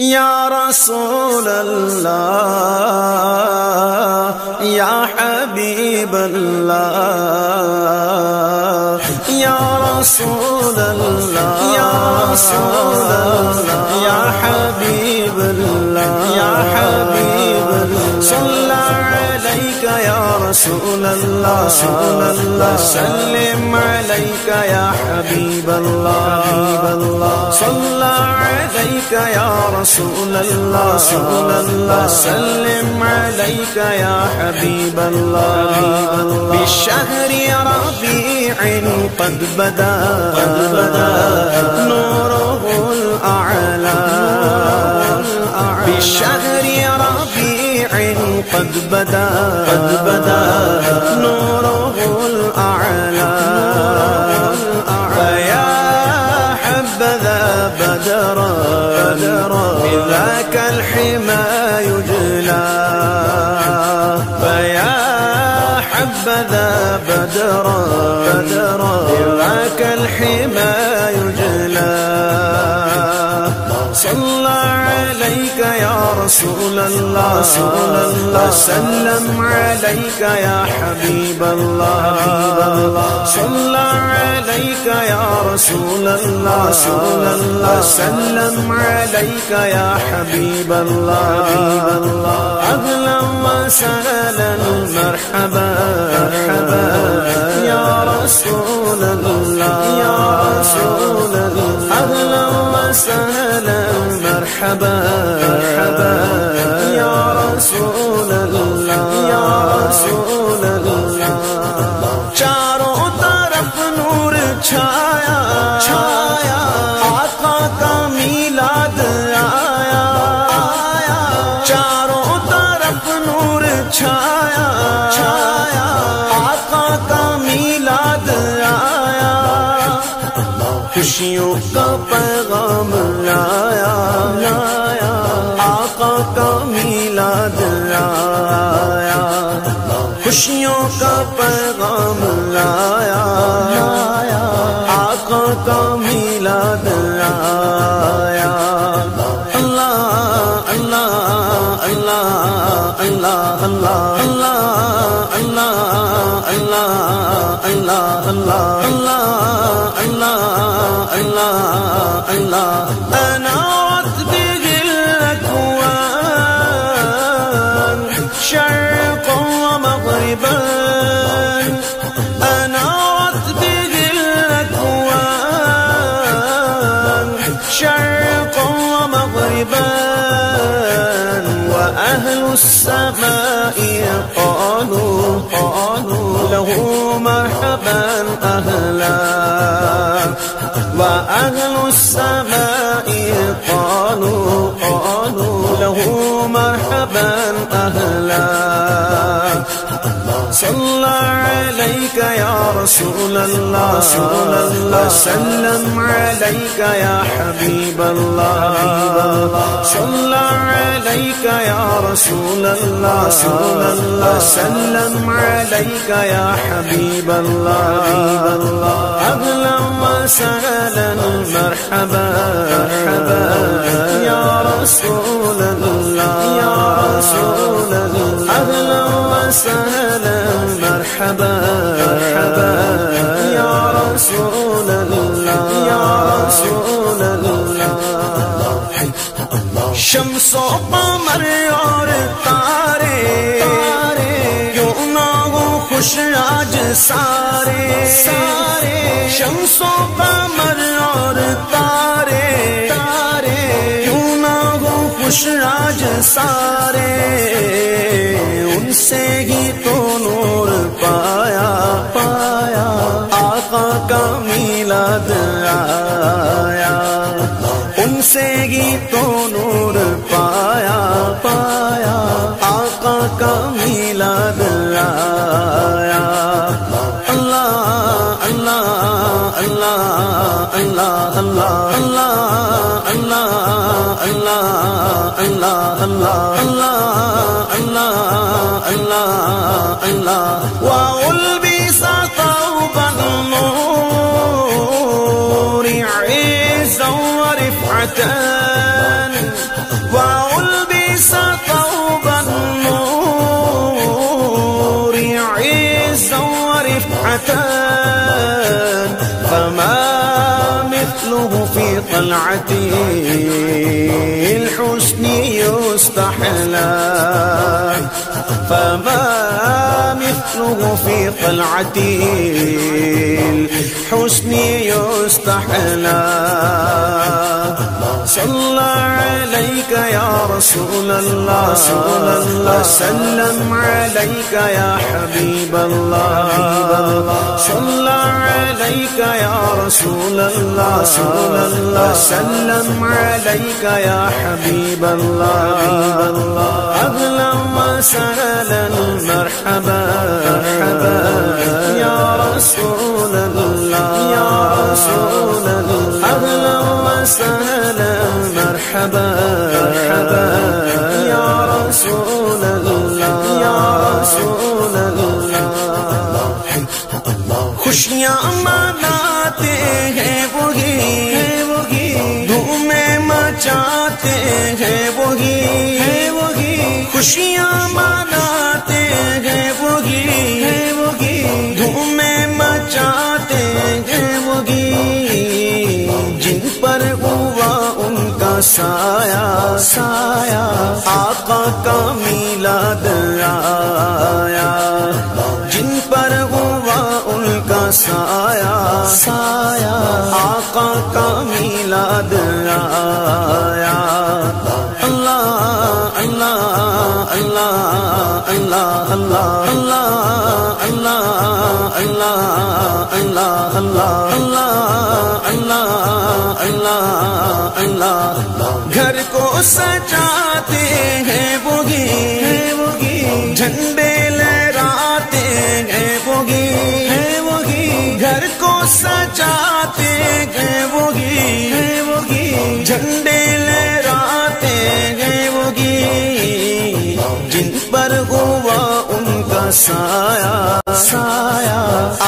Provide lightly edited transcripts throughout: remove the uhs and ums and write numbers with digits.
یا رسول اللہ یا حبیب اللہ یا رسول اللہ یا رسول اللہ یا حبیب اللہ یا حبیب اللہ صلی علیک یا رسول اللہ صلی اللہ سلم علیک یا حبیب اللہ صلی علیک یا رسول اللہ صلی اللہ سلم علیک یا حبیب اللہ بشہر ربیع قد بدا نوره الأعلى بشهر ربيع قد بدا نوره الأعلى فيا حبذا بدرا بذاك الحمى يجلى فيا حبذا بدرا بذاك الحمى يجلى صلى عليك يا رسول الله سلم عليك يا حبيب الله صلى عليك يا رسول الله سلم عليك يا حبيب الله أهلا وسهلا مرحبا يا رسول الله يا رسول الله أهلا وسهلا مرحبا يا رسول الله يا رسول الله چاروں طرف نور چھایا آقا کا میلاد آیا چاروں طرف نور چھایا آقا کا میلاد آیا خوشیوں کا پیغام لایا آقا کا میلاد آیا خوشیوں کا پیغام لایا آقا کا میلاد آیا اللہ اللہ اللہ اللہ اللہ اللہ اللہ اللہ اللہ اللہ اللہ أنارت به الأكوان شرقا ومغربا أنارت به الأكوان شرقا ومغربا وأهل السماء قالوا له مرحبا أهلا وأهل السماء قالوا له مرحبا أهلا صلى عليك يا رسول الله سلم عليك يا حبيب الله صلى عليك يا رسول الله سلم عليك يا حبيب الله أهلا وسهلا مرحبا يا رسول الله يا رسول الله أهلا وسهلا مرحبا يا رسول الله يا رسول الله شمس و قمر اور تارے کیوں نہ ہو خوش آج سارے شمس و قمر اور تارے کیوں نہ ہو خوش آج سارے ان سے ہی تو نور پایا آقا کا میلاد آیا ان سے ہی تو نور پایا آقا کا میلاد آیا اللہ اللہ اللہ اللہ اللہ اللہ اللہ اللہ اللہ اللہ اللہ اللہ وألبس ثوب النور عزا ورفعة قلعة الحسن يستحلى فما مثله في قلعة الحسن يستحلى صلى عليك يا رسول الله وسلم عليك يا حبيب الله صلى عليك يا رسول الله وسلم عليك يا حبيب الله أهلا وسهلا مرحبا يا رسول الله يا رسول الله أهلا وسهلا مرحبا يا رسول الله يا رسول الله خوشیاں مناتے ہیں وہی دھومیں مچاتے ہیں وہی خوشیاں مناتے ہیں وہی دھومیں مچاتے ہیں وہی جن پر ہوا ان کا سایہ آقا کا میلاد آیا جن پر ہوا ان کا سایہ آقا کا میلاد آیا اللہ اللہ اللہ اللہ اللہ اللہ اللہ اللہ اللہ اللہ اللہ اللہ گھر کو سجاتے ہیں وہی جھنڈے لہراتے ہیں وہی گھر کو سجاتے ہیں وہی جھنڈے لہراتے ہیں وہی جن پر ہوا ان کا سایہ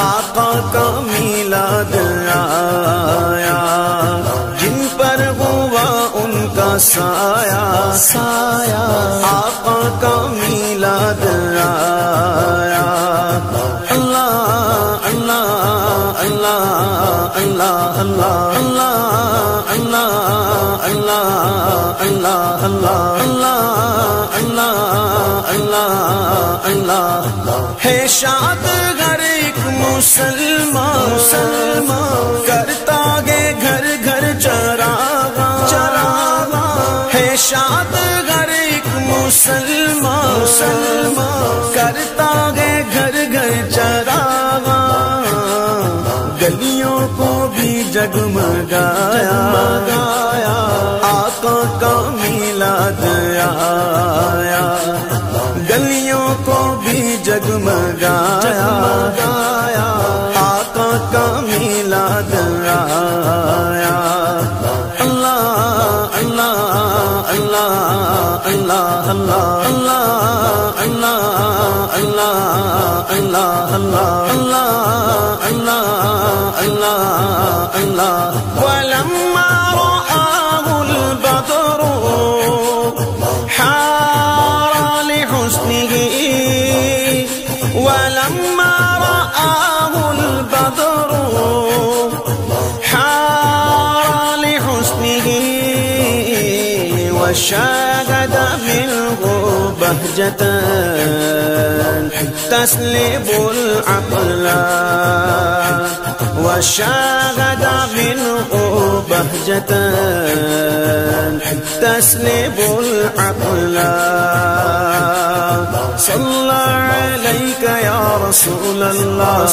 آقا کا میلاد آیا جن پر ہوا ان کا سایہ آقا کا میلاد آیا اللہ اللہ اللہ اللہ اللہ اللہ اللہ اللہ اللہ اللہ اللہ اللہ ہے شاد گھر ایک مسلمان کرتا ہے گھر گھر چراغاں ہے شاد گھر ایک مسلمان کرتا ہے گھر گھر چراغاں گلیوں کو بھی جگمگایا آقا کا میلاد آیا گلیوں کو بھی جگمگایا آقا کا میلاد آیا اللہ اللہ اللہ اللہ اللہ اللہ اللہ اللہ اللہ اللہ اللہ اللہ ولما رآه البدر حار لحسنه ولما رآه البدر حار لحسنه وشاهد منه بهجة تسلب العقل وشاهد منه بهجة تسلب العقل صلى عليك يا رسول الله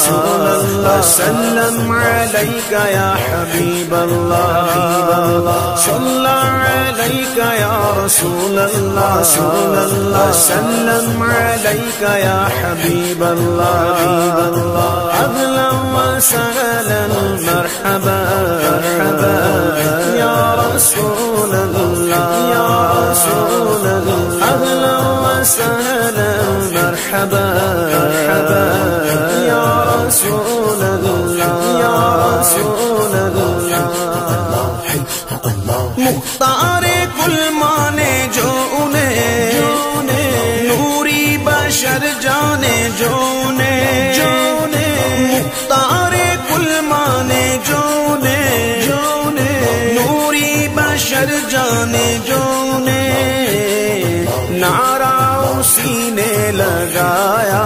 وسلم عليك يا حبيب الله صلى عليك يا رسول الله وسلم عليك يا حبيب الله أهلا وسهلا مرحبا يا رسول الله يا رسول الله أهلا وسهلا مرحبا يا رسول الله يا رسول الله مختار کل مانے جو انہیں نوری بشر جانے جو انہیں مختار کل مانے جو انہیں جو نے نعرہ اسی نے لگایا،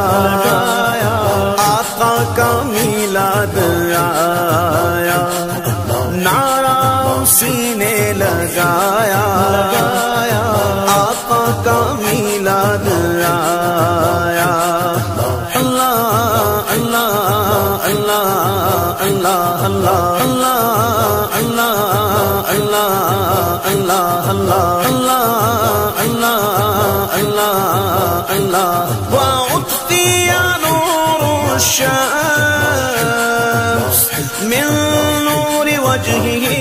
آقا کا میلاد آیا، نعرہ اسی نے لگایا، آقا کا میلاد آیا۔ اللہ اللہ اللہ اللہ اللہ اللہ اللہ اللہ اللہ اللہ اللہ اللہ اللہ وأعطي نور الشمس من نور وجهه،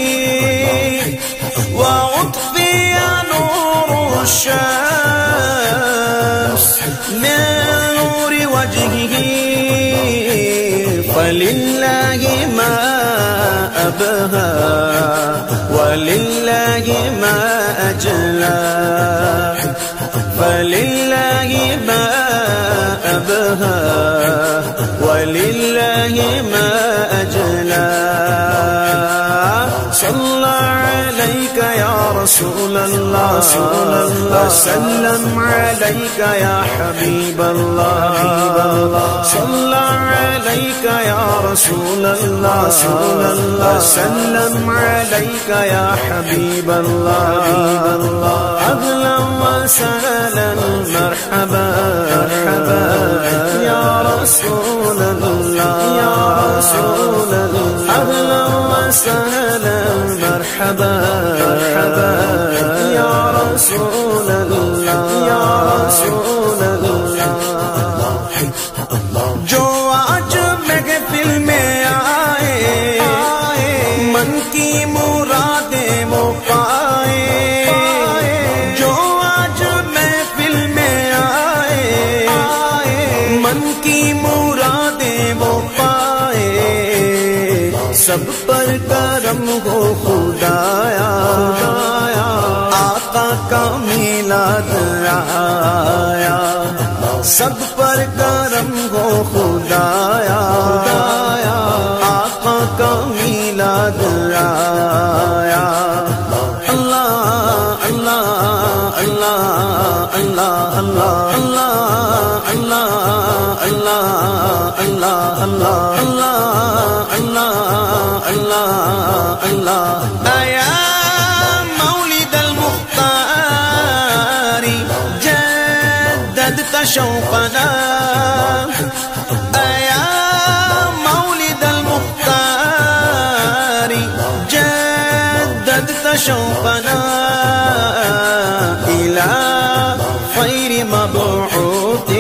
وأعطي نور الشمس من نور وجهه، فلله ما أبهى ولله ما أجلى، فلله ما أبهى ولله ما أجلى، صلى عليك يا رسول الله وسلم عليك يا حبيب الله، صلى عليك يا رسول الله وسلم عليك يا حبيب الله، أهلا وسهلا مرحبا مرحبا يا رسول الله يا رسول الله، أهلا وسهلا مرحبا مرحبا يا رسول الله يا رسول الله۔ جو آج محفل میں آئے من کی مرادیں وہ پائے، جو آج محفل میں آئے من کی مرادیں وہ پائے، سب پر کرم ہو خدایا، آقا کا میلاد آیا، سب پر کرم ہو خدایا، آقا کا میلاد آیا۔ اللہ اللہ اللہ اللہ اللہ اللہ اللہ اللہ اللہ اللہ اللہ اللہ اللہ ایا مولد المختار جددت شوقنا، ایا مولد المختار جددت شوقنا، إلى خير مبعوث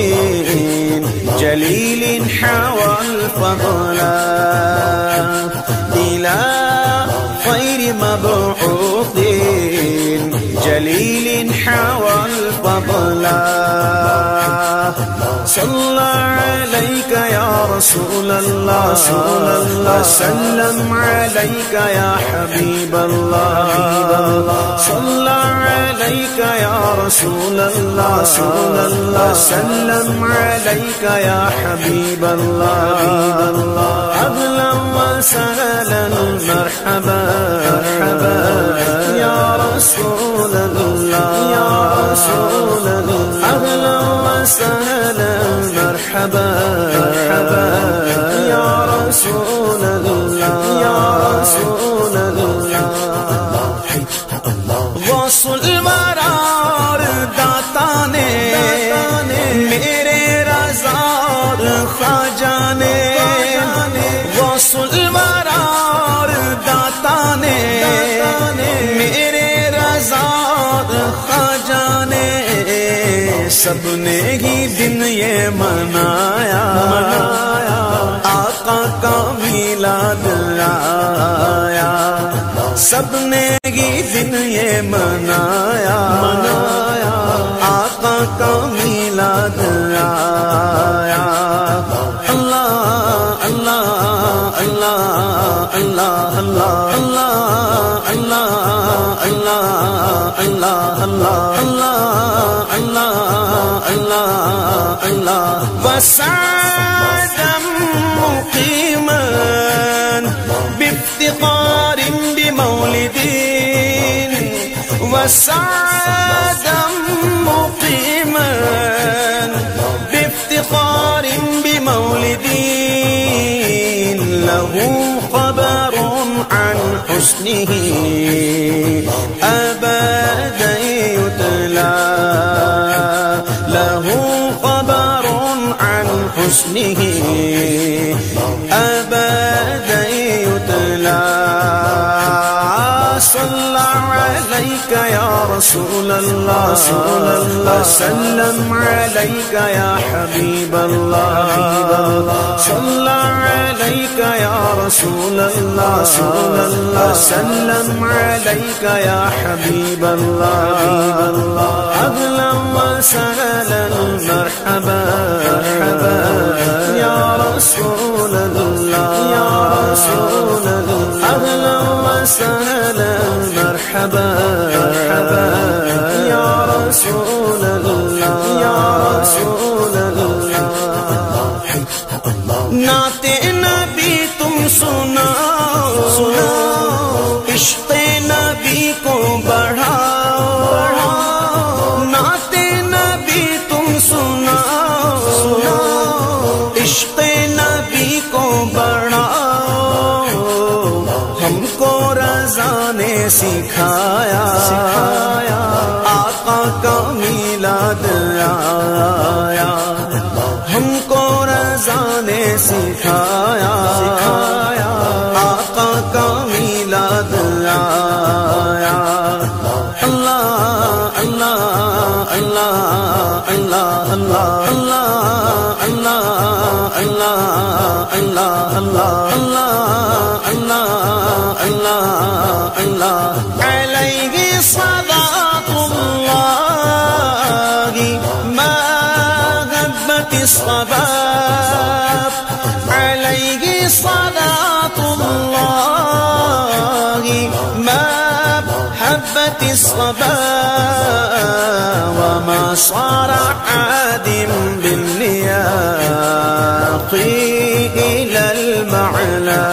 جليل حوى الفضل، إلى خير مبعوث جليل حوى الفضل، صلى عليك يا رسول الله وسلم عليك يا حبيب الله، صلى عليك يا رسول الله وسلم عليك يا حبيب الله، أهلا وسهلا مرحبا مرحبا يا رسول الله يا رسول الله، أهلا وسهلا مرحبا مرحبا يا رسول الله يا رسول الله، غوث المرار داتا نے میرے رضا خواجہ نے، غوث المرار داتا نے میرے رضا خواجہ نے، سب نے ہی دن یہ منایا، آقا کا میلاد آیا، سب نے ہی دن یہ منایا، آقا کا میلاد آیا۔ اللہ اللہ اللہ اللہ اللہ اللہ اللہ اللہ اللہ اللہ اللہ اللہ وسعدا مقيما بافتقار بمولد وسعادا مقيما بافتخار بمولد له خبر عن حسنه أبدا يتلى له خبر عن حسنه أبدا يتلى صلى عليك يا رسول الله وسلم عليك يا حبيب الله صلى عليك يا رسول الله وسلم عليك يا حبيب الله أهلا وسهلا مرحبا يا رسول الله يا رسول الله أهلا وسهلا مرحبا يا رسول الله يا رسول الله نعت نبی تم سناؤ عشق نبی کو بڑھاؤ نعت نبی تم سناؤ عشق نبی کو بڑھاؤ ہم کو رضا نے سکھایا آقا کا میلاد آیا ہم کو رضا نے سکھایا آقا کا میلاد آیا اللہ اللہ اللہ اللہ اللہ اللہ اللہ اللہ اللہ اللہ اللہ اللہ علیہ صلاة اللہ ما غبت الصباب علیہ صلاة اللہ ما حبت الصباب وما صار عادم بالنياق إلى المعلى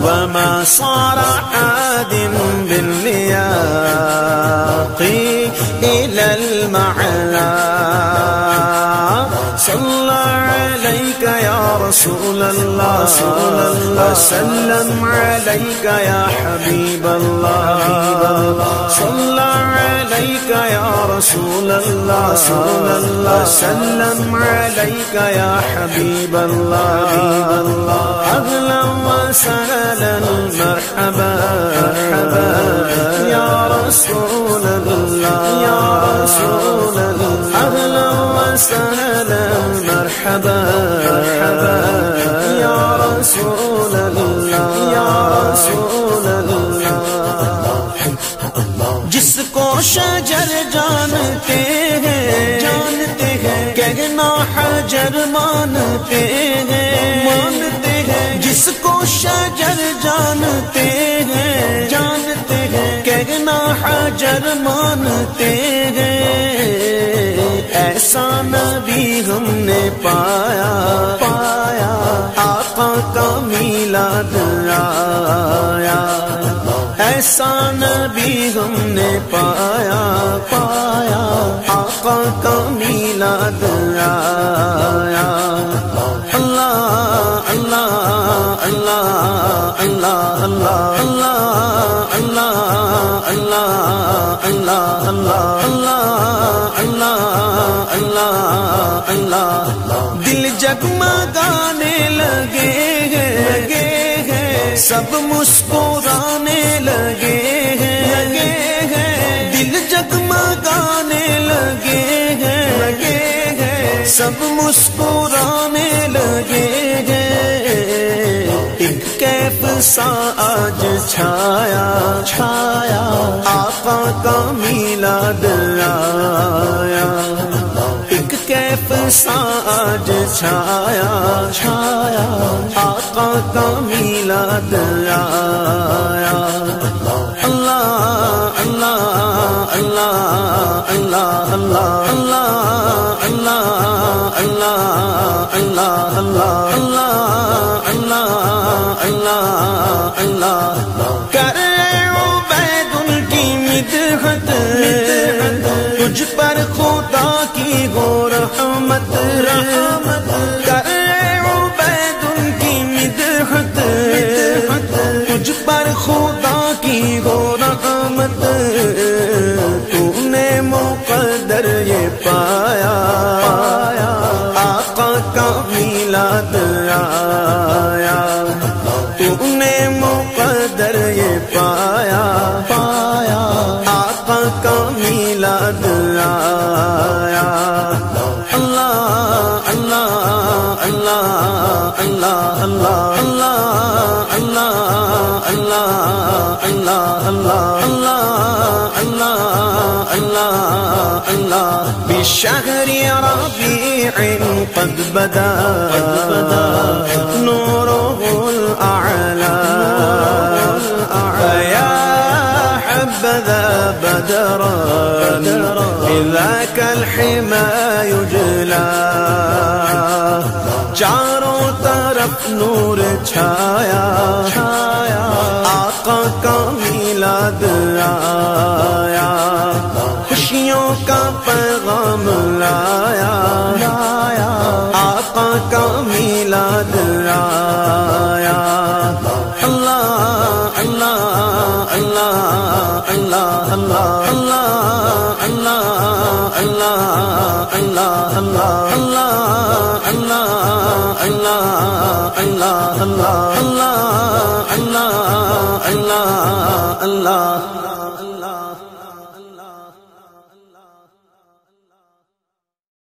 وما صار عادم بالنياق إلى المعلى صلى عليك يا رسول الله وسلم عليك يا حبيب الله صلى عليك يا رسول الله وسلم عليك يا حبيب الله أهلا وسهلا مرحبا يا رسول الله يا رسول الله أهلا وسهلا مرحبا يا رسول الله يا رسول الله جس کو شجر جانتے ہیں کہنا حجر مانتے ہیں جس کو شجر جانتے ہیں کہنا حجر مانتے ہیں ایسا نبی ہم نے پایا آقا کا میلاد آیا ایسا نبی ہم نے پایا آقا کا میلاد آیا اللہ اللہ اللہ اللہ اللہ اللہ اللہ اللہ اللہ اللہ اللہ اللہ دل جگمگانے لگے ہیں سب مسکرانے لگے ہیں دل جگمگانے لگے ہیں سب مسکرانے لگے ہیں ایک کیف سا آج چھایا آقا کا میلاد آیا ایک کیف سا آج چھایا آقا کا میلاد آیا اللہ اللہ اللہ اللہ اللہ اللہ اللہ اللہ اللہ اللہ اللہ اللہ اللہ کر عبید کی مدحت تجھ پر خدا کی ہو رحمت کر عبید ان کی مدحت تجھ پر خدا کی ہو رحمت تو نے مقدر یہ پایا آقا کا میلاد آیا تو نے مقدر یہ پایا آقا کا میلاد آیا اللہ اللہ اللہ اللہ اللہ اللہ اللہ اللہ اللہ اللہ اللہ اللہ بشهر ربيع قد بدا نوره الأعلى فيا حبذا بدرا إذا كالحمى يجلى چاروں طرف نور چھایا آقا کا میلاد آیا خوشیوں کا پیغام لایا آقا کا میلاد آیا اللہ اللہ اللہ اللہ اللہ اللہ اللہ اللہ اللہ اللہ اللہ اللہ اللہ اللہ اللہ اللہ اللہ اللہ